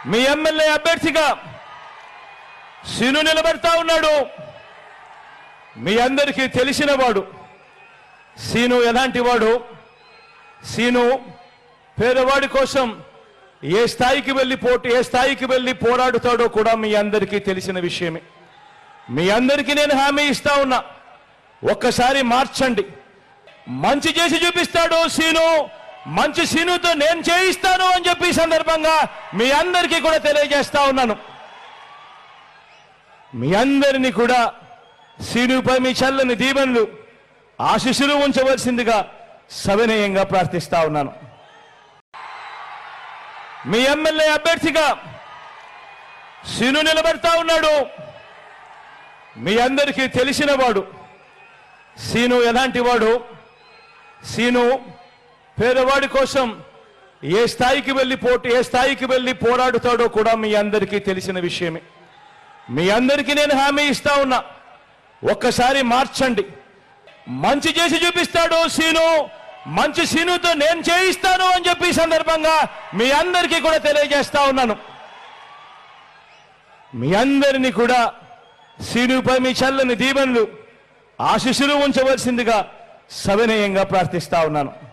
మీ MLA అభ్యర్థిగా scene నిలబడతా ఉన్నాడు. మీ అందరికీ తెలిసిన వాడు సీను ఎలాంటి వాడు. సీను పేదవాడి కోసం ఏ స్థాయికి వెళ్ళి పోరాడుతాడో కూడా మీ అందరికీ తెలిసిన విషయమే. మీ అందరికీ నేను హామీ ఇస్తా ఉన్నా, ఒక్కసారి మార్చండి. మంచి చేసి చూపిస్తాడు సీను. మంచి సీనుతో నేను చేయిస్తాను అని చెప్పి సందర్భంగా మీ అందరికీ కూడా తెలియజేస్తా ఉన్నాను. మీ అందరినీ కూడా సీనుపై మీ చల్లని దీవెనలు ఆశీస్సులు ఉంచవలసిందిగా సవినయంగా ప్రార్థిస్తా ఉన్నాను. మీ ఎమ్మెల్యే అభ్యర్థిగా సీను నిలబడతా ఉన్నాడు. మీ అందరికీ తెలిసిన వాడు సీను ఎలాంటి వాడు. సీను పేదవాడి కోసం ఏ స్థాయికి వెళ్ళి పోరాడుతాడో కూడా మీ అందరికీ తెలిసిన విషయమే. మీ అందరికీ నేను హామీ ఇస్తా ఉన్నా, ఒక్కసారి మార్చండి. మంచి చేసి చూపిస్తాడు సీను. మంచి సీనుతో నేను చేయిస్తాను అని చెప్పి సందర్భంగా మీ అందరికీ కూడా తెలియజేస్తా ఉన్నాను. మీ అందరినీ కూడా సీనుపై మీ చల్లని దీవెనలు ఆశీస్సులు ఉంచవలసిందిగా సవినయంగా ప్రార్థిస్తా ఉన్నాను.